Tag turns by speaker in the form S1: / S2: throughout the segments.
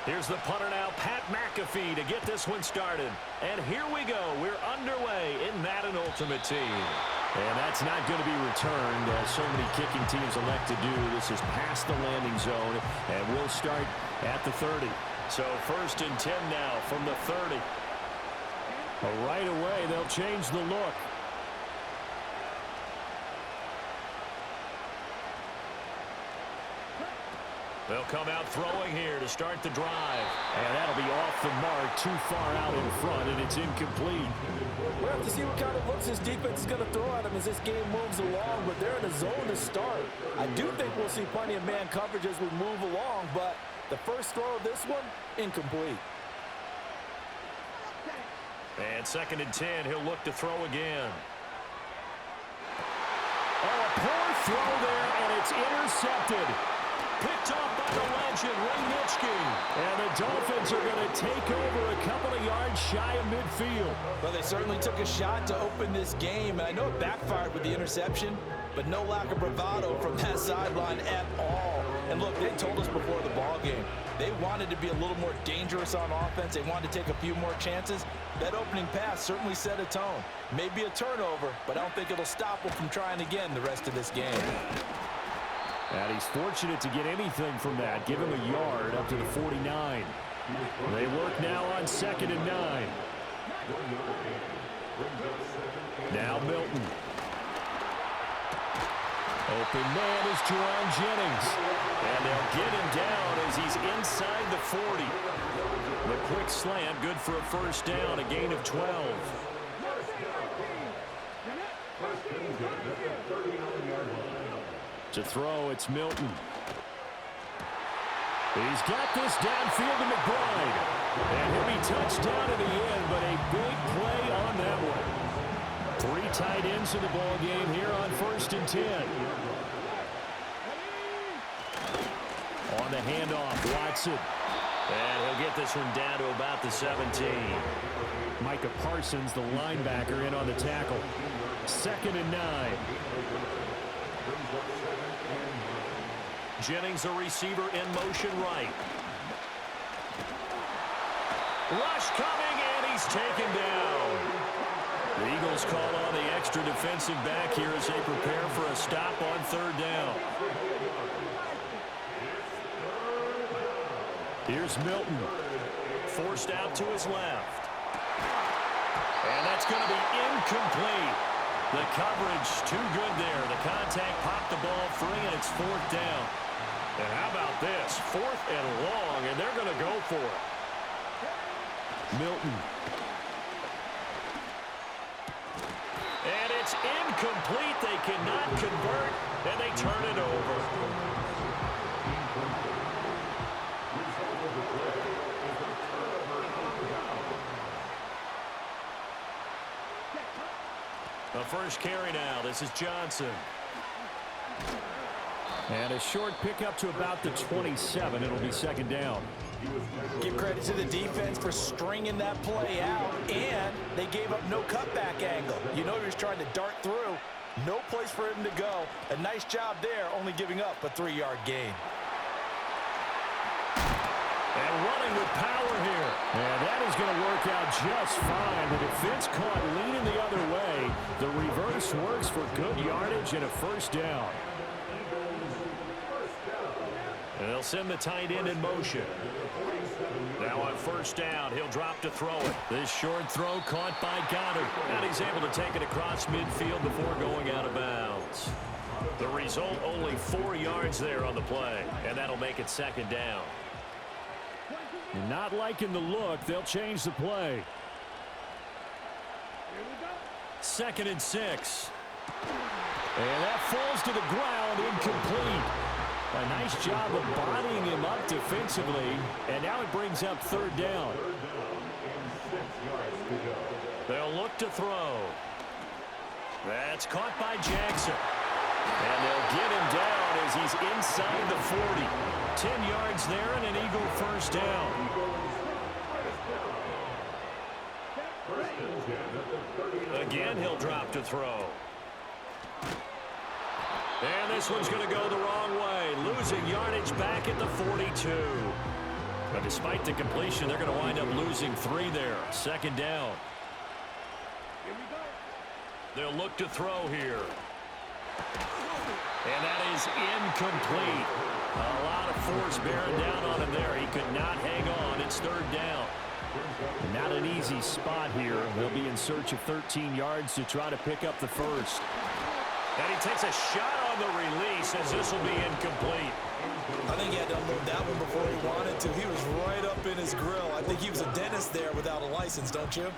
S1: Here's the punter now, Pat McAfee, to get this one started. And here we go. We're underway in Madden Ultimate Team. And that's not going to be returned, as so many kicking teams elect to do. This is past the landing zone, and we'll start at the 30. So 1st and 10 now from the 30. Right away, they'll change the look. They'll come out throwing here to start the drive. And that'll be off the mark, too far out in front, and it's incomplete.
S2: We'll have to see what kind of looks his defense is going to throw at him as this game moves along, but they're in a zone to start. I do think we'll see plenty of man coverage as we move along, but the first throw of this one, incomplete.
S1: And 2nd and 10, he'll look to throw again. Oh, a poor throw there, and it's intercepted. Picked off by the legend, Ray Nitschke. And the Dolphins are going to take over a couple of yards shy of midfield.
S2: Well, they certainly took a shot to open this game. And I know it backfired with the interception, but no lack of bravado from that sideline at all. And look, they told us before the ball game, they wanted to be a little more dangerous on offense. They wanted to take a few more chances. That opening pass certainly set a tone. Maybe a turnover, but I don't think it'll stop them from trying again the rest of this game.
S1: And he's fortunate to get anything from that. Give him a yard up to the 49. They work now on 2nd and 9. Now Milton. Open man is Jerron Jennings. And they'll get him down as he's inside the 40. The quick slant, good for a first down, a gain of 12. To throw, it's Milton. He's got this downfield to McBride. And he'll be touched down in the end, but a big play on that one. 3 tight ends in the ball game here on 1st and 10. On the handoff, Watson. And he'll get this one down to about the 17. Micah Parsons, the linebacker, in on the tackle. 2nd and 9. Jennings, a receiver, in motion right. Rush coming, and he's taken down. The Eagles call on the extra defensive back here as they prepare for a stop on 3rd down. Here's Milton. Forced out to his left. And that's going to be incomplete. The coverage too good there. The contact popped the ball free, and it's 4th down. And how about this? 4th and long, and they're going to go for it. Milton. And it's incomplete. They cannot convert, and they turn it over. The first carry now. This is Johnson. And a short pickup to about the 27. It'll be 2nd down.
S2: Give credit to the defense for stringing that play out, and they gave up no cutback angle. You know he was trying to dart through. No place for him to go. A nice job there, only giving up a 3-yard gain.
S1: And running with power here. And that is going to work out just fine. The defense caught leaning the other way. The reverse works for good yardage and a 1st down. And they'll send the tight end in motion. Now on 1st down, he'll drop to throw it. This short throw caught by Goddard. And he's able to take it across midfield before going out of bounds. The result, only 4 yards there on the play. And that'll make it 2nd down. Not liking the look, they'll change the play. 2nd and 6. And that falls to the ground, incomplete. A nice job of bodying him up defensively, and now it brings up 3rd down. They'll look to throw. That's caught by Jackson. And they'll get him down as he's inside the 40. 10 yards there and an Eagle 1st down. Again, he'll drop to throw. And this one's going to go the wrong way. Losing yardage back at the 42. But despite the completion, they're going to wind up losing 3 there. Second down. They'll look to throw here. And that is incomplete. A lot of force bearing down on him there. He could not hang on. It's third down. Not an easy spot here. They'll be in search of 13 yards to try to pick up the first. And he takes a shot on the release as this will be incomplete.
S2: I think he had to unload that one before he wanted to. He was right up in his grill. I think he was a dentist there without a license, don't you?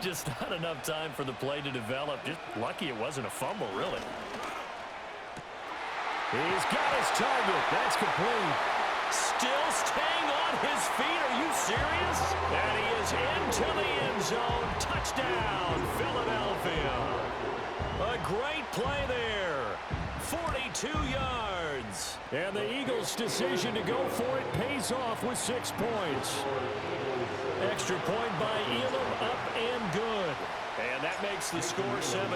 S1: Just not enough time for the play to develop. Just lucky it wasn't a fumble, really. He's got his target. That's complete. Still staying on his feet. Are you serious? And he is into the end zone. Touchdown, Philadelphia. A great play there. 42 yards. And the Eagles' decision to go for it pays off with 6 points. Extra point by Elam, up and good. And that makes the score 7-0.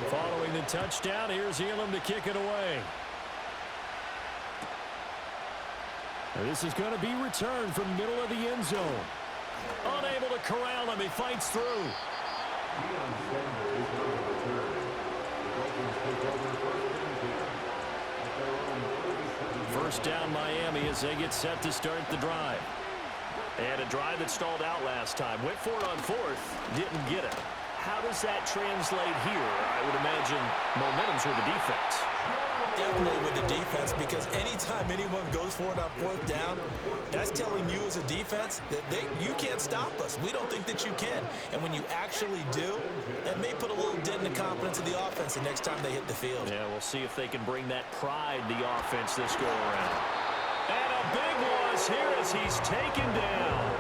S1: Following the touchdown, here's Elam to kick it away. This is going to be returned from the middle of the end zone. Unable to corral him, he fights through. First down Miami as they get set to start the drive. And a drive that stalled out last time. Went for it on fourth, didn't get it. How does that translate here? I would imagine momentum's with the defense.
S2: Definitely with the defense, because anytime anyone goes for it on fourth down, that's telling you as a defense that you can't stop us. We don't think that you can. And when you actually do, that may put a little dent in the confidence of the offense the next time they hit the field.
S1: Yeah, we'll see if they can bring that pride the offense this go around. And a big loss here as he's taken down.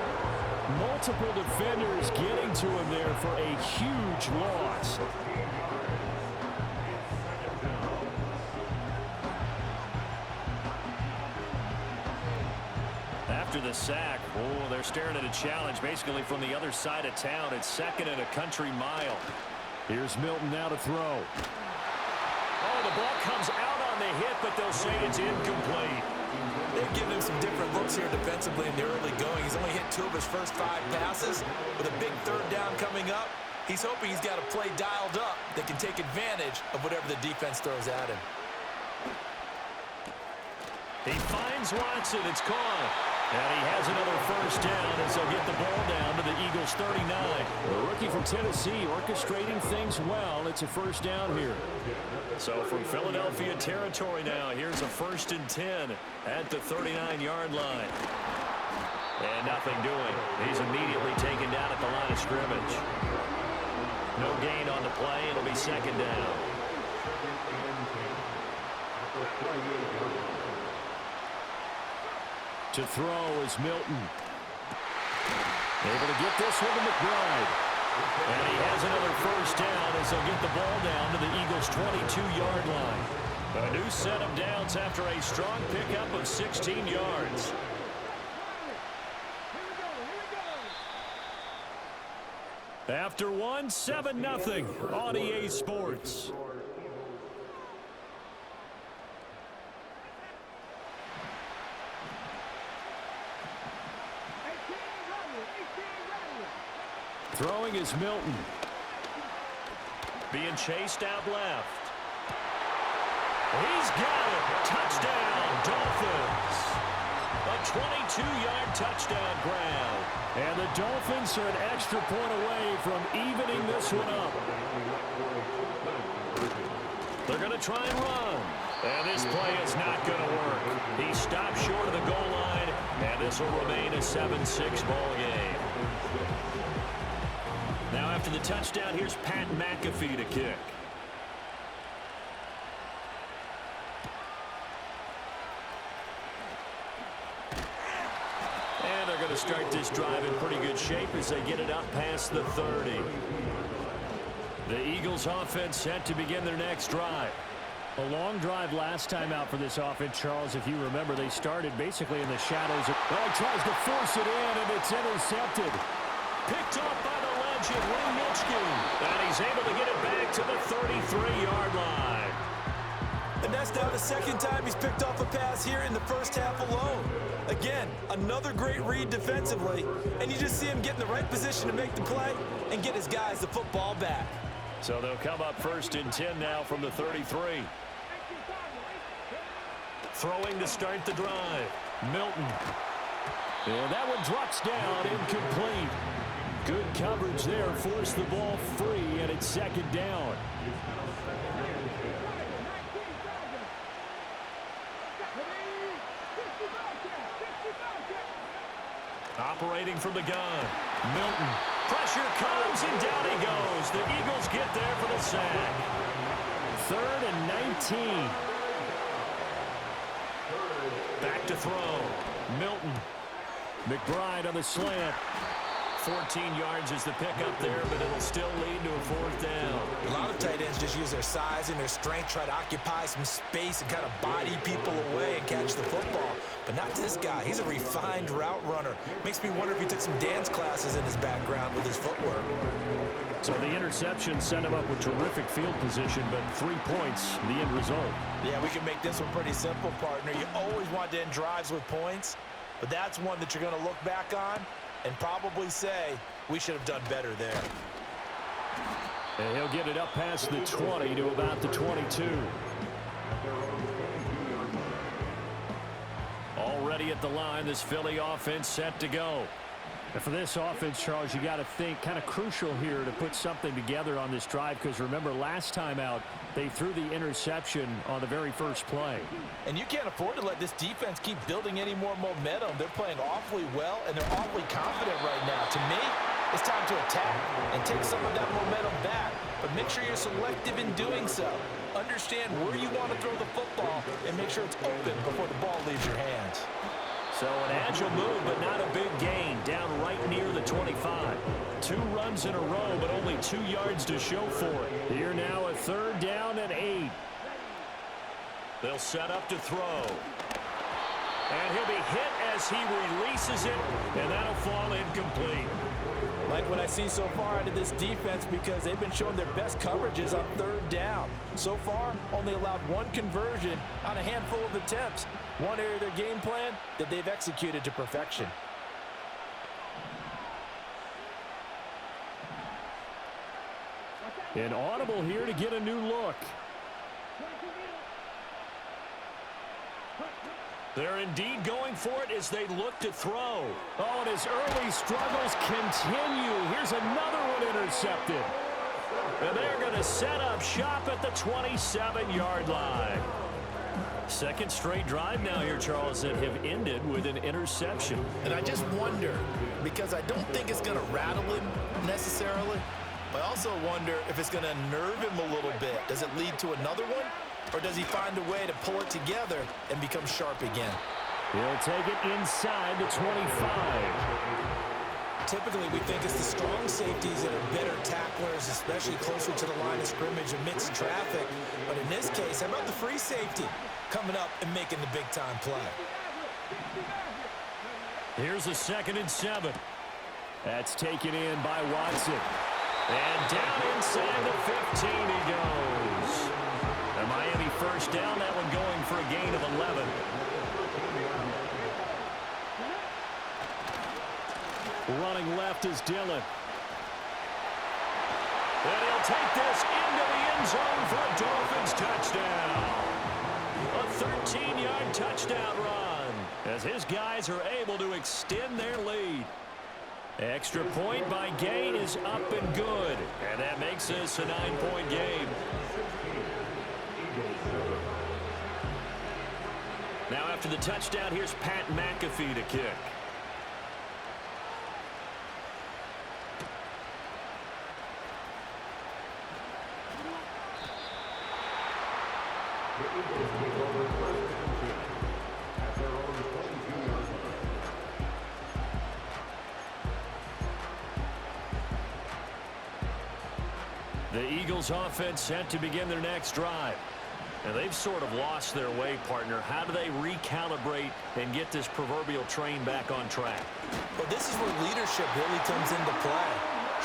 S1: Multiple defenders getting to him there for a huge loss. After the sack, they're staring at a challenge basically from the other side of town. It's second and a country mile. Here's Milton now to throw. Oh, the ball comes out on the hit, but they'll say it's incomplete.
S2: They've given him some different looks here defensively in the early going. He's only hit 2 of his first 5 passes. With a big third down coming up, he's hoping he's got a play dialed up that can take advantage of whatever the defense throws at him.
S1: He finds Watson. It's caught. And he has another first down as they'll get the ball down to the Eagles' 39. The rookie from Tennessee orchestrating things well. It's a first down here. So from Philadelphia territory now, here's a 1st and 10 at the 39-yard line. And nothing doing. He's immediately taken down at the line of scrimmage. No gain on the play. It'll be second down. To throw is Milton. Able to get this one to McBride. And he has another first down as they'll get the ball down to the Eagles' 22-yard line. A new set of downs after a strong pickup of 16 yards. After one, 7-0 on EA Sports. Throwing is Milton. Being chased out left. He's got it. Touchdown, Dolphins. A 22-yard touchdown grab. And the Dolphins are an extra point away from evening this one up. They're going to try and run. And this play is not going to work. He stopped short of the goal line, and this will remain a 7-6 ball game. Now after the touchdown, here's Pat McAfee to kick. And they're going to start this drive in pretty good shape as they get it up past the 30. The Eagles offense set to begin their next drive. A long drive last time out for this offense, Charles. If you remember, they started basically in the shadows. Well, he tries to force it in, and it's intercepted. Picked off by the legend, Lee Nitschke. And he's able to get it back to the 33-yard line.
S2: And that's now the second time he's picked off a pass here in the first half alone. Again, another great read defensively, and you just see him get in the right position to make the play and get his guys the football back.
S1: So they'll come up 1st and 10 now from the 33. Throwing to start the drive. Milton. And that one drops down, incomplete. Good coverage there, forced the ball free, and it's 2nd down. Operating from the gun. Milton. Pressure comes, and down he goes. The Eagles get there for the sack. 3rd and 19. Back to throw. Milton. McBride on the slant. 14 yards is the pickup there, but it'll still lead to a 4th down.
S2: A lot of tight ends just use their size and their strength, try to occupy some space and kind of body people away and catch the football. But not this guy. He's a refined route runner. Makes me wonder if he took some dance classes in his background with his footwork.
S1: So the interception sent him up with terrific field position, but 3 points, the end result.
S2: Yeah, we can make this one pretty simple, partner. You always want to end drives with points, but that's one that you're going to look back on and probably say, we should have done better there.
S1: And he'll get it up past the 20 to about the 22. Already at the line, this Philly offense set to go. And for this offense, Charles, you got to think kind of crucial here to put something together on this drive, because remember last time out they threw the interception on the very first play.
S2: And you can't afford to let this defense keep building any more momentum. They're playing awfully well, and they're awfully confident right now. To me, it's time to attack and take some of that momentum back, but make sure you're selective in doing so. Understand where you want to throw the football and make sure it's open before the ball leaves your hands.
S1: So an agile move, but not a big gain, down right near the 25. 2 runs in a row, but only 2 yards to show for it. Here now, a 3rd down and 8. They'll set up to throw. And he'll be hit as he releases it, and that'll fall incomplete.
S2: Like what I see so far out of this defense, because they've been showing their best coverages on 3rd down. So far, only allowed 1 conversion on a handful of attempts. One area of their game plan that they've executed to perfection.
S1: An audible here to get a new look. They're indeed going for it as they look to throw. Oh, and his early struggles continue. Here's another one intercepted. And they're going to set up shop at the 27-yard line. 2nd straight drive now here, Charles, that have ended with an interception.
S2: And I just wonder, because I don't think it's going to rattle him necessarily, but I also wonder if it's going to nerve him a little bit. Does it lead to another one? Or does he find a way to pull it together and become sharp again?
S1: He'll take it inside the 25.
S2: Typically, we think it's the strong safeties that are better tacklers, especially closer to the line of scrimmage amidst traffic. But in this case, how about the free safety coming up and making the big-time play?
S1: Here's a 2nd and 7. That's taken in by Watson. And down inside the 15 he goes. And Miami 1st down, that one going for a gain of 11. Running left is Dillon. And he'll take this into the end zone for a Dolphins touchdown. A 13-yard touchdown run as his guys are able to extend their lead. Extra point by Gay is up and good. And that makes this a 9-point game. Now after the touchdown, here's Pat McAfee to kick. The Eagles offense set to begin their next drive. And they've sort of lost their way, partner. How do they recalibrate and get this proverbial train back on track?
S2: Well, this is where leadership really comes into play.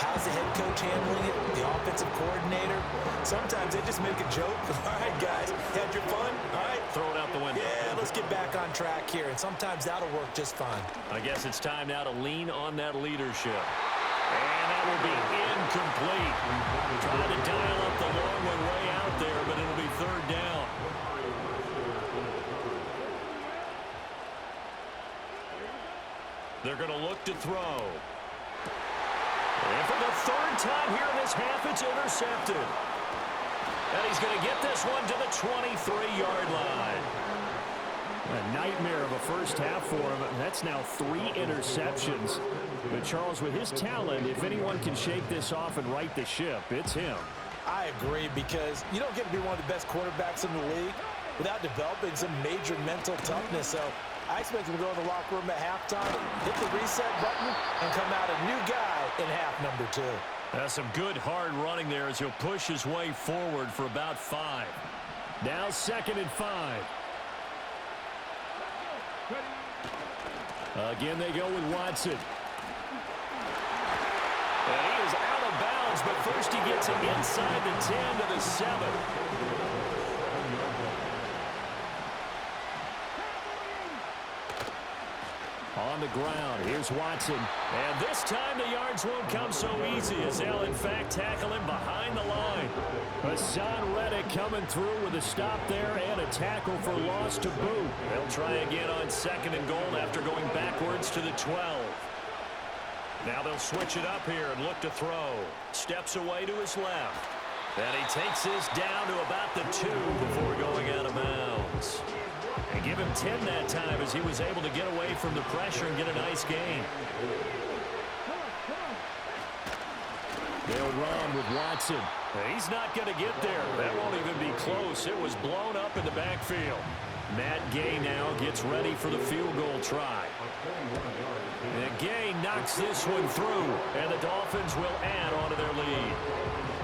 S2: How's the head coach handling it? The offensive coordinator? Sometimes they just make a joke. All right, guys, had your fun? All right.
S1: Throw it out the window.
S2: Yeah, let's let's get back on track here, and sometimes that'll work just fine.
S1: I guess it's time now to lean on that leadership. And that will be incomplete. Trying to dial up the long one way out there, but it'll be third down. They're going to look to throw. And for the third time here in this half, it's intercepted. And he's going to get this one to the 23-yard line. A nightmare of a first half for him. That's now 3 interceptions. But Charles, with his talent, if anyone can shake this off and right the ship, it's him.
S2: I agree, because you don't get to be one of the best quarterbacks in the league without developing some major mental toughness. So I expect him to go in the locker room at halftime, hit the reset button, and come out a new guy in half number 2.
S1: That's some good hard running there as he'll push his way forward for about 5. Now 2nd and 5. Again, they go with Watson. And he is out of bounds, but first he gets it inside the 10 to the 7. On the ground, here's Watson. And this time the yards won't come so easy as they'll, in fact, tackle him behind the line. Hassan Reddick coming through with a stop there and a tackle for loss to boot. They'll try again on 2nd and goal after going backwards to the 12. Now they'll switch it up here and look to throw. Steps away to his left. And he takes this down to about the 2 before going out of bounds. And give him 10 that time as he was able to get away from the pressure and get a nice gain. They'll run with Watson. He's not going to get there. That won't even be close. It was blown up in the backfield. Matt Gay now gets ready for the field goal try. And Gay knocks this one through, and the Dolphins will add on to their lead.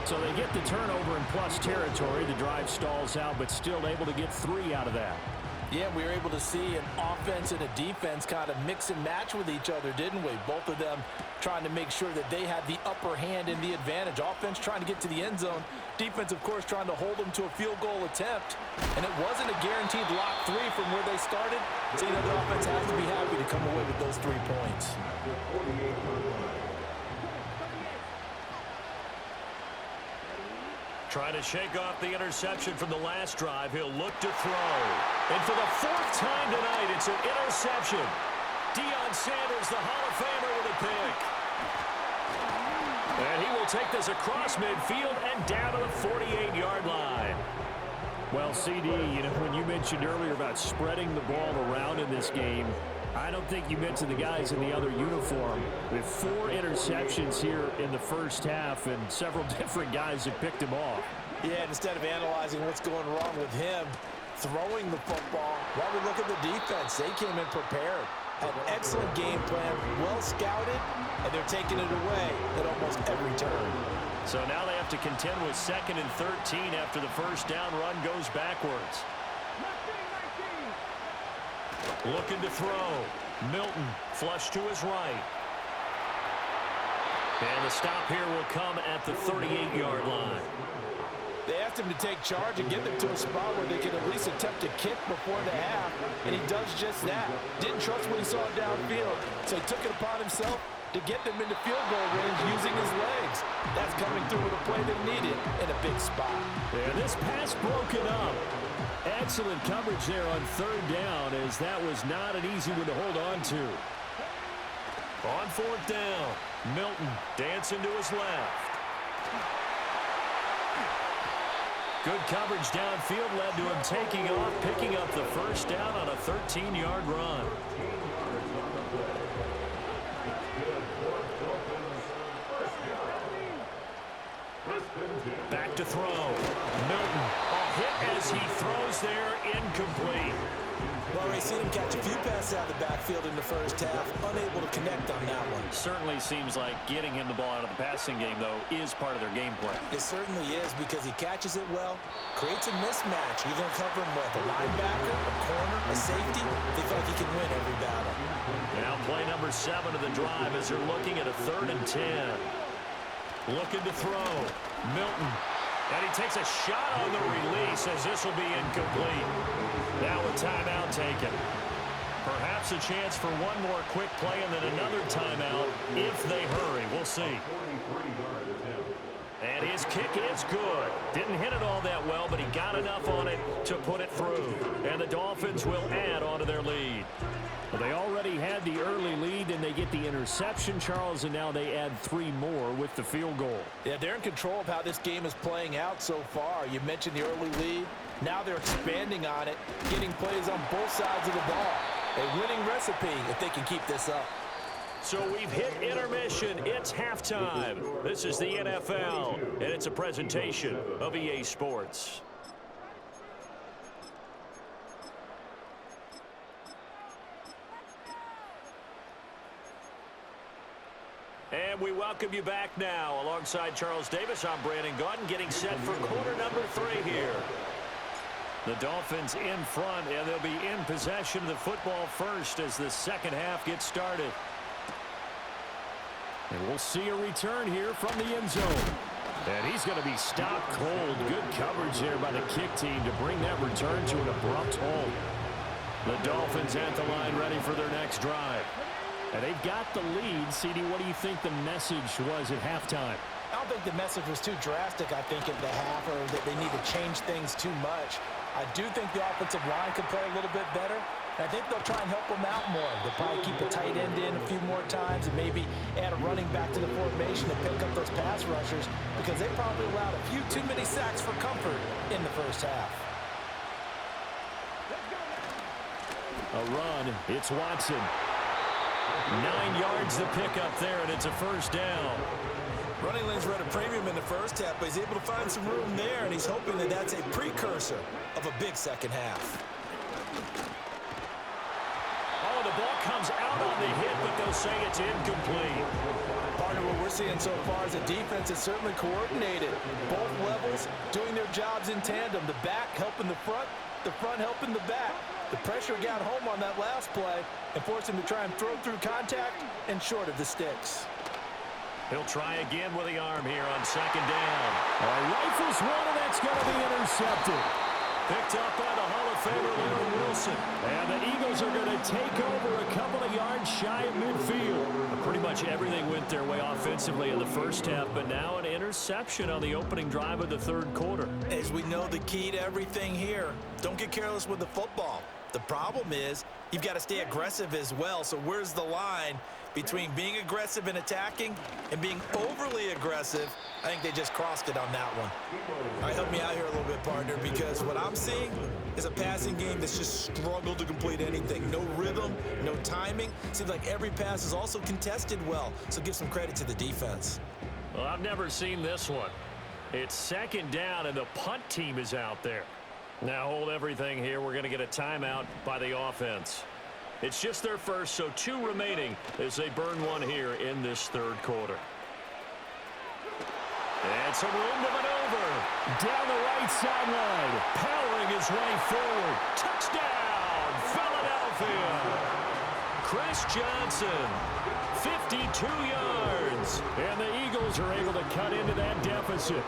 S1: So they get the turnover in plus territory. The drive stalls out, but still able to get 3 out of that.
S2: Yeah, we were able to see an offense and a defense kind of mix and match with each other, didn't we? Both of them trying to make sure that they had the upper hand and the advantage. Offense trying to get to the end zone. Defense, of course, trying to hold them to a field goal attempt. And it wasn't a guaranteed lock 3 from where they started. So, you know, the offense has to be happy to come away with those 3 points.
S1: Trying to shake off the interception from the last drive. He'll look to throw. And for the 4th time tonight, it's an interception. Deion Sanders, the Hall of Famer, with a pick. And he will take this across midfield and down to the 48-yard line. Well, CD, you know, when you mentioned earlier about spreading the ball around in this game, I don't think you mentioned the guys in the other uniform. With 4 interceptions here in the first half, and several different guys have picked him off.
S2: Yeah, and instead of analyzing what's going wrong with him, throwing the football, while we look at the defense, they came in prepared. Had an excellent game plan, well scouted, and they're taking it away at almost every turn.
S1: So now they have to contend with 2nd and 13 after the first down run goes backwards. Looking to throw. Milton flush to his right. And the stop here will come at the 38-yard line.
S2: They asked him to take charge and get them to a spot where they could at least attempt to kick before the half, and he does just that. Didn't trust what he saw downfield, so he took it upon himself to get them into field goal range using his legs. That's coming through with a play they needed in a big spot.
S1: And this pass broken up. Excellent coverage there on 3rd down, as that was not an easy one to hold on to. On 4th down, Milton dancing to his left. Good coverage downfield led to him taking off, picking up the first down on a 13-yard run. Back to throw. Milton, a hit as he throws there, incomplete.
S2: Well, we've seen him catch a few passes out of the backfield in the first half, unable to connect on that one.
S1: Certainly seems like getting him the ball out of the passing game, though, is part of their game plan.
S2: It certainly is, because he catches it well, creates a mismatch. You're going to cover him with a linebacker, a corner, a safety. They feel like he can win every battle.
S1: Now play number 7 of the drive as they're looking at a 3rd and 10. Looking to throw. Milton. And he takes a shot on the release as this will be incomplete. Now a timeout taken. Perhaps a chance for one more quick play and then another timeout if they hurry. We'll see. And his kick is good. Didn't hit it all that well, but he got enough on it to put it through. And the Dolphins will add on to their lead. Well, they already had the early lead, and they get the interception, Charles, and now they add 3 more with the field goal.
S2: Yeah, they're in control of how this game is playing out so far. You mentioned the early lead. Now they're expanding on it, getting plays on both sides of the ball. A winning recipe if they can keep this up.
S1: So we've hit intermission. It's halftime. This is the NFL, and it's a presentation of EA Sports. And we welcome you back now. Alongside Charles Davis, I'm Brandon Gaudin, getting set for quarter number 3 here. The Dolphins in front, and they'll be in possession of the football first as the second half gets started. And we'll see a return here from the end zone. And he's going to be stopped cold. Good coverage there by the kick team to bring that return to an abrupt halt. The Dolphins at the line ready for their next drive. And they've got the lead. CD, what do you think the message was at halftime?
S2: I don't think the message was too drastic, I think, at the half, or that they need to change things too much. I do think the offensive line could play a little bit better. I think they'll try and help them out more. They'll probably keep a tight end in a few more times and maybe add a running back to the formation to pick up those pass rushers because they probably allowed a few too many sacks for comfort in the first half.
S1: A run. It's Watson. 9 yards to pick up there, and it's a first down.
S2: Running lanes were at a premium in the first half, but he's able to find some room there, and he's hoping that that's a precursor of a big second half.
S1: Oh, the ball comes out on the hit, but they'll say it's incomplete.
S2: Partner, what we're seeing so far is a defense is certainly coordinated. Both levels doing their jobs in tandem. The back helping the front helping the back. The pressure got home on that last play and forced him to try and throw through contact and short of the sticks.
S1: He'll try again with the arm here on second down. Rifles one, and that's going to be intercepted. Picked up by the Hall of Famer Larry Wilson. And the Eagles are going to take over a couple of yards shy of midfield. Pretty much everything went their way offensively in the first half, but now an interception on the opening drive of the third quarter.
S2: As we know, the key to everything here, don't get careless with the football. The problem is you've got to stay aggressive as well. So where's the line between being aggressive and attacking and being overly aggressive? I think they just crossed it on that one. All right, help me out here a little bit, partner, because what I'm seeing is a passing game that's just struggled to complete anything. No rhythm, no timing. Seems like every pass is also contested well, so give some credit to the defense.
S1: Well, I've never seen this one. It's second down, and the punt team is out there. Now hold everything here. We're going to get a timeout by the offense. It's just their first, so 2 remaining as they burn one here in this third quarter. And some room to maneuver. Down the right sideline. Powering his way forward. Touchdown, Philadelphia. Chris Johnson, 52 yards. And the Eagles are able to cut into that deficit.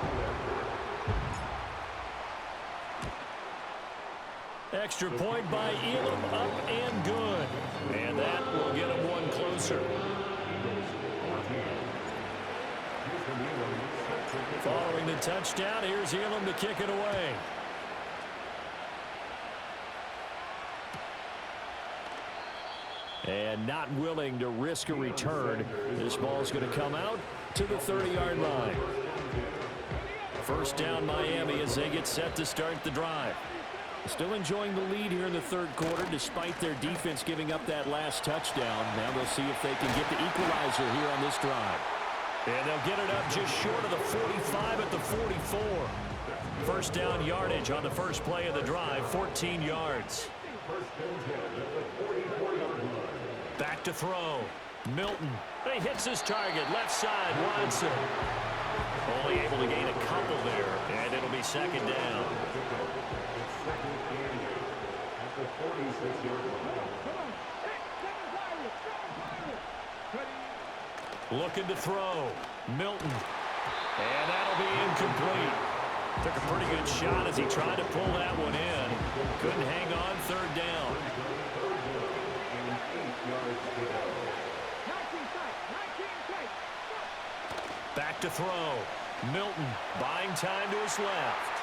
S1: Extra point by Elam, up and good. And that will get him one closer. Following the touchdown, here's Elam to kick it away. And not willing to risk a return. This ball's going to come out to the 30-yard line. First down, Miami, as they get set to start the drive. Still enjoying the lead here in the third quarter despite their defense giving up that last touchdown. Now they'll see if they can get the equalizer here on this drive. And they'll get it up just short of the 45 at the 44. First down yardage on the first play of the drive, 14 yards. Back to throw. Milton. He hits his target. Left side, Watson. Only able to gain a couple there, and it'll be second down. Looking to throw. Milton. And that'll be incomplete. Took a pretty good shot as he tried to pull that one in. Couldn't hang on third down. Back to throw. Milton buying time to his left.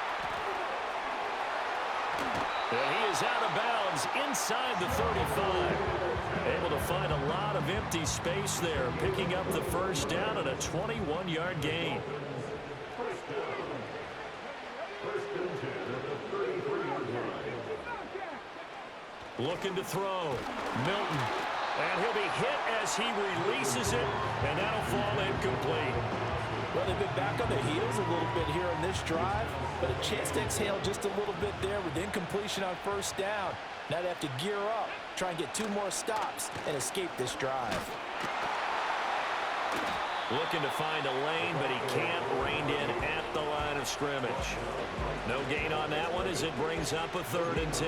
S1: And he is out of bounds inside the 35. Able to find a lot of empty space there, picking up the first down and a 21-yard gain. Looking to throw. Milton. And he'll be hit as he releases it, and that'll fall incomplete.
S2: Well, they've been back on their heels a little bit here in this drive, but a chance to exhale just a little bit there with incompletion on first down. Now they have to gear up, try and get 2 more stops, and escape this drive.
S1: Looking to find a lane, but he can't. Reined in at the line of scrimmage. No gain on that one as it brings up a 3rd and 10.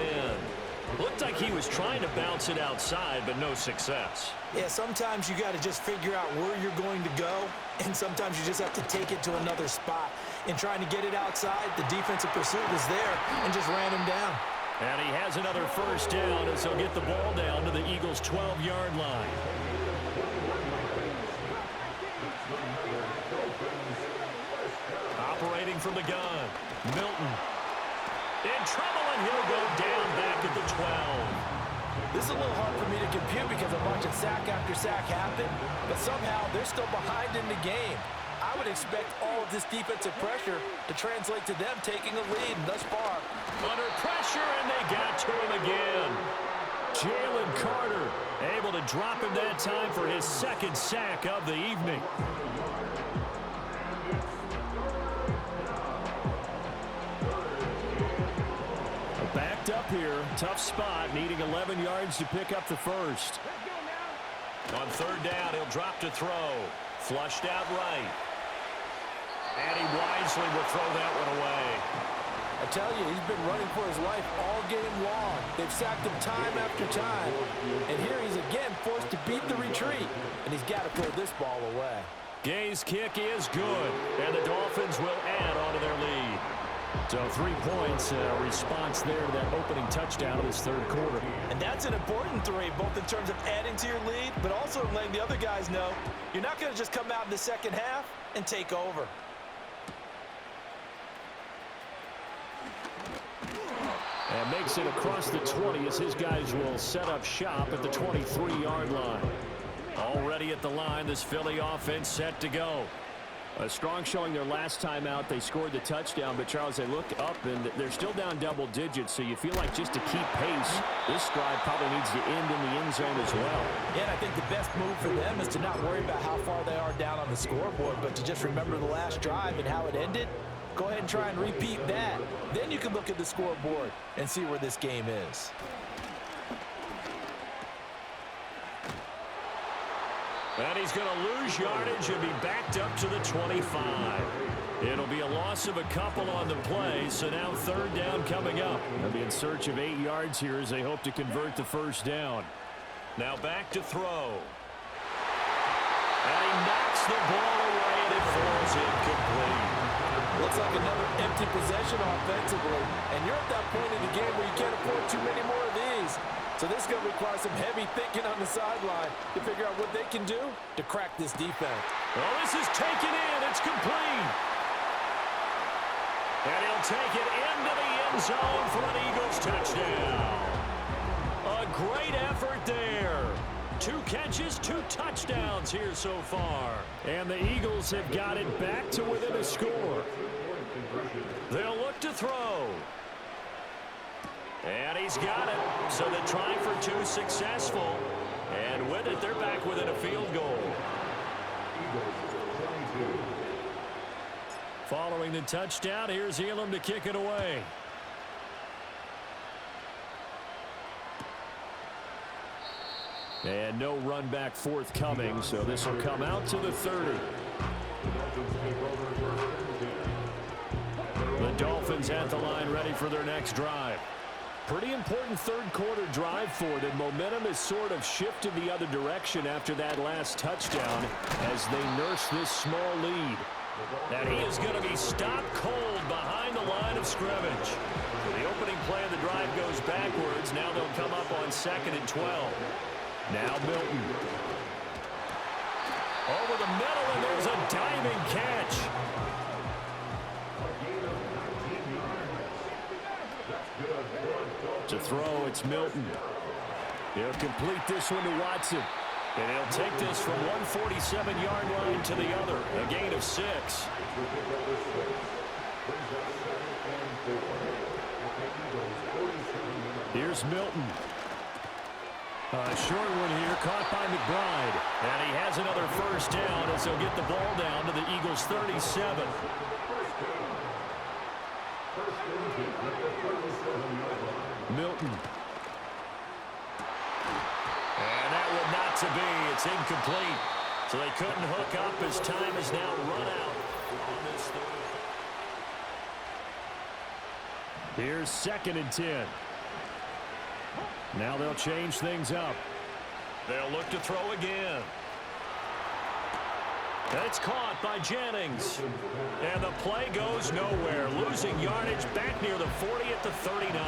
S1: Looked like he was trying to bounce it outside, but no success.
S2: Yeah, sometimes you got to just figure out where you're going to go, and sometimes you just have to take it to another spot. In trying to get it outside, the defensive pursuit was there and just ran him down.
S1: And he has another first down as he'll get the ball down to the Eagles' 12-yard line. Operating from the gun, Milton. In trouble, and he'll go down back at the 12.
S2: This is a little hard for me to compute because a bunch of sack after sack happened, but somehow they're still behind in the game. I would expect all of this defensive pressure to translate to them taking a lead thus far.
S1: Under pressure, and they got to him again. Jalen Carter able to drop him that time for his 2nd sack of the evening. Backed up here, tough spot, needing 11 yards to pick up the first. On 3rd down, he'll drop to throw. Flushed out right. And he wisely will throw that one away.
S2: I tell you, he's been running for his life all game long. They've sacked him time after time. And here he's again forced to beat the retreat. And he's got to throw this ball away.
S1: Gay's kick is good. And the Dolphins will add on to their lead. So 3 points, response there to that opening touchdown of this 3rd quarter.
S2: And that's an important 3, both in terms of adding to your lead, but also letting the other guys know you're not going to just come out in the second half and take over.
S1: And makes it across the 20 as his guys will set up shop at the 23-yard line. Already at the line, this Philly offense set to go. A strong showing their last time out. They scored the touchdown, but Charles, they look up and they're still down double digits, so you feel like just to keep pace, this drive probably needs to end in the end zone as well.
S2: Yeah, and I think the best move for them is to not worry about how far they are down on the scoreboard, but to just remember the last drive and how it ended. Go ahead and try and repeat that. Then you can look at the scoreboard and see where this game is.
S1: And he's going to lose yardage and be backed up to the 25. It'll be a loss of a couple on the play, so now 3rd down coming up. They'll be in search of 8 yards here as they hope to convert the first down. Now back to throw. And he knocks the ball away, and it falls incomplete.
S2: Looks like another empty possession offensively, and you're at that point in the game where you can't afford too many more of these. So this is going to require some heavy thinking on the sideline to figure out what they can do to crack this defense.
S1: Well, this is taken in. It's complete. And he'll take it into the end zone for an Eagles touchdown. A great effort there. 2 catches, 2 touchdowns here so far. And the Eagles have got it back to within a score. They'll look to throw. And he's got it. So they're trying for 2 successful. And with it, they're back within a field goal. Following the touchdown, here's Elam to kick it away. And no run back forthcoming, so this will come out to the 30. The Dolphins at the line ready for their next drive. Pretty important 3rd quarter drive for them. Momentum has sort of shifted the other direction after that last touchdown as they nurse this small lead. And he is going to be stopped cold behind the line of scrimmage. So the opening play of the drive goes backwards. Now they'll come up on 2nd and 12. Now Milton. Over the middle, and there's a diving catch. To throw, it's Milton. He'll complete this one to Watson. And he'll take this from 147-yard line to the other. A gain of 6. Here's Milton. A short one here, caught by McBride. And he has another first down as he'll get the ball down to the Eagles' 37. Milton. And that one not to be. It's incomplete. So they couldn't hook up as time is now run out on this third. Here's 2nd and 10. Now they'll change things up. They'll look to throw again. It's caught by Jennings. And the play goes nowhere. Losing yardage back near the 40 at the 39.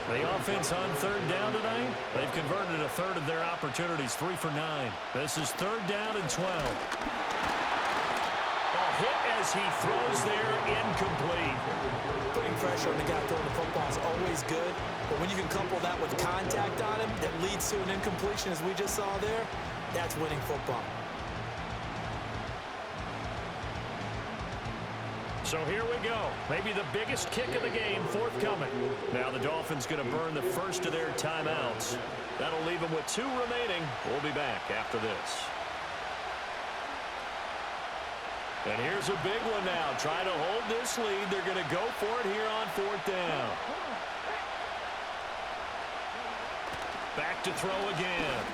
S1: The offense on 3rd down tonight, they've converted a third of their opportunities, 3 for 9. This is 3rd down and 12. A hit as he throws there, incomplete.
S2: Putting pressure on the guy throwing the football is always good, but when you can couple that with contact on him that leads to an incompletion, as we just saw there, that's winning football.
S1: So here we go. Maybe the biggest kick of the game forthcoming. Now the Dolphins going to burn the first of their timeouts. That'll leave them with 2 remaining. We'll be back after this. And here's a big one now. Trying to hold this lead. They're going to go for it here on 4th down. Back to throw again.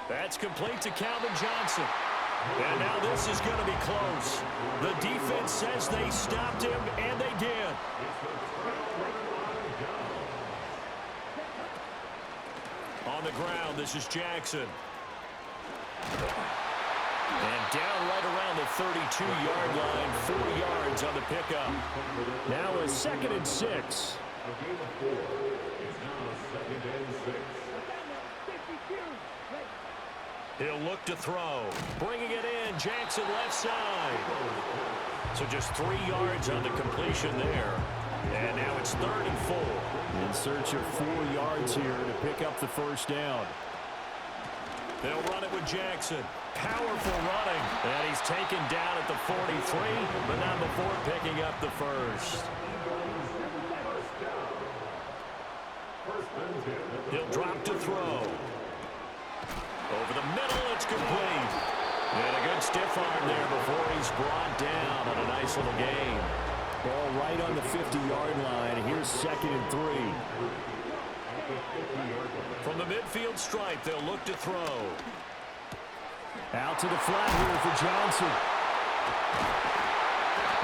S1: That's complete to Calvin Johnson. And now this is going to be close. The defense says they stopped him, and they did. On the ground, this is Jackson. And down right around the 32-yard line, 4 yards on the pickup. Now a 2nd and 6. He'll look to throw. Bringing it in, Jackson left side. So just 3 yards on the completion there. And now it's 3rd and 4. In search of 4 yards here to pick up the first down. They'll run it with Jackson. Powerful running. And he's taken down at the 43, but not before picking up the first. He'll drop to throw. Over the middle, it's complete. And a good stiff arm there before he's brought down on a nice little gain. Ball right on the 50-yard line. Here's 2nd and 3. From the midfield stripe, they'll look to throw. Out to the flat here for Johnson.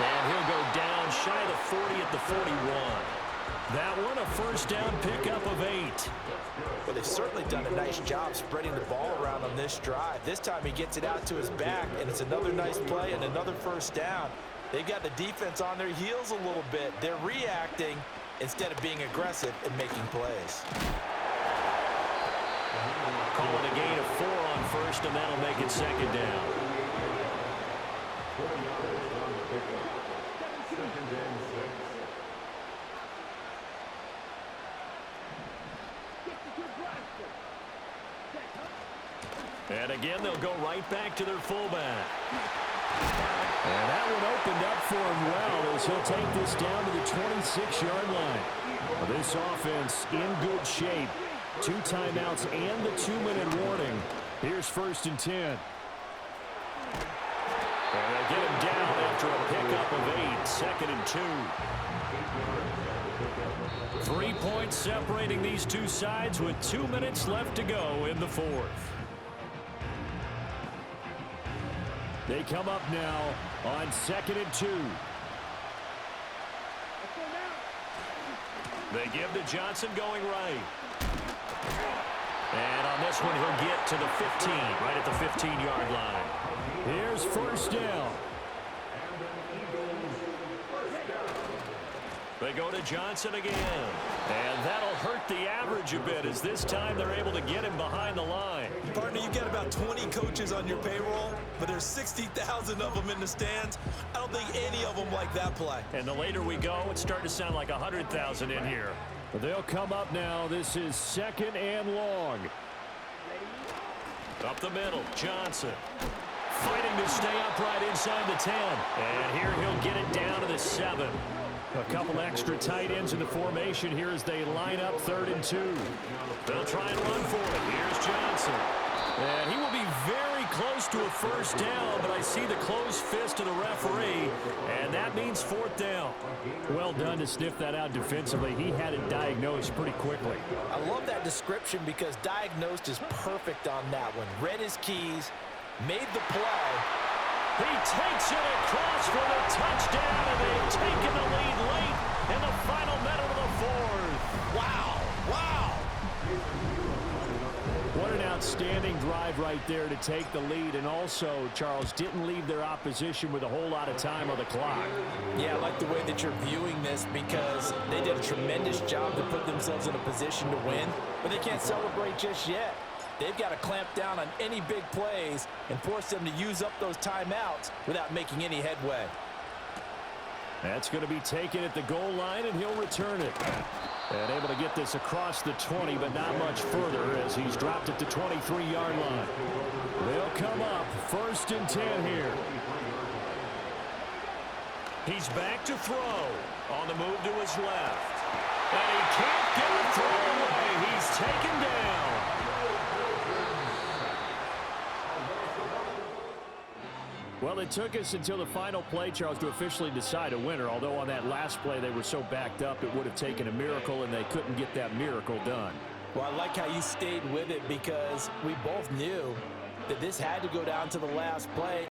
S1: And he'll go down shy of the 40 at the 41. That one a first down pickup of 8.
S2: Well, they've certainly done a nice job spreading the ball around on this drive. This time he gets it out to his back, and it's another nice play and another first down. They've got the defense on their heels a little bit. They're reacting instead of being aggressive and making plays.
S1: Calling a gain of 4 on first, and that'll make it 2nd down. And again, they'll go right back to their fullback. And that one opened up for him well as he'll take this down to the 26-yard line. This offense in good shape. 2 timeouts and the 2-minute warning. Here's 1st and 10. And they'll get him down after a pickup of 8. 2nd and 2. 3 points separating these two sides with 2 minutes left to go in the 4th. They come up now on 2nd and 2. They give to Johnson going right. And on this one, he'll get to the 15, right at the 15-yard line. Here's 1st down. They go to Johnson again. And that'll hurt the average a bit as this time they're able to get him behind the line.
S2: Partner, you've got about 20 coaches on your payroll, but there's 60,000 of them in the stands. I don't think any of them like that play.
S1: And the later we go, it's starting to sound like 100,000 in here. They'll come up now. This is 2nd and long. Up the middle, Johnson. Fighting to stay upright inside the 10. And here he'll get it down to the 7. A couple extra tight ends in the formation here as they line up 3rd and 2. They'll try and run for it. Here's Johnson. And he will be very close to a first down, but I see the closed fist of the referee, and that means 4th down. Well done to sniff that out defensively. He had it diagnosed pretty quickly.
S2: I love that description because diagnosed is perfect on that one. Read his keys, made the play.
S1: He takes it across for the touchdown, and they've taken the lead late in the final minute of the 4th.
S2: Wow, wow.
S1: What an outstanding drive right there to take the lead, and also, Charles, didn't leave their opposition with a whole lot of time on the clock.
S2: Yeah, I like the way that you're viewing this because they did a tremendous job to put themselves in a position to win, but they can't celebrate just yet. They've got to clamp down on any big plays and force them to use up those timeouts without making any headway.
S1: That's going to be taken at the goal line, and he'll return it. And able to get this across the 20, but not much further as he's dropped it to 23-yard line. They'll come up 1st and 10 here. He's back to throw on the move to his left. And he can't get the throw away. He's taken down. Well, it took us until the final play, Charles, to officially decide a winner, although on that last play they were so backed up it would have taken a miracle, and they couldn't get that miracle done.
S2: Well, I like how you stayed with it because we both knew that this had to go down to the last play.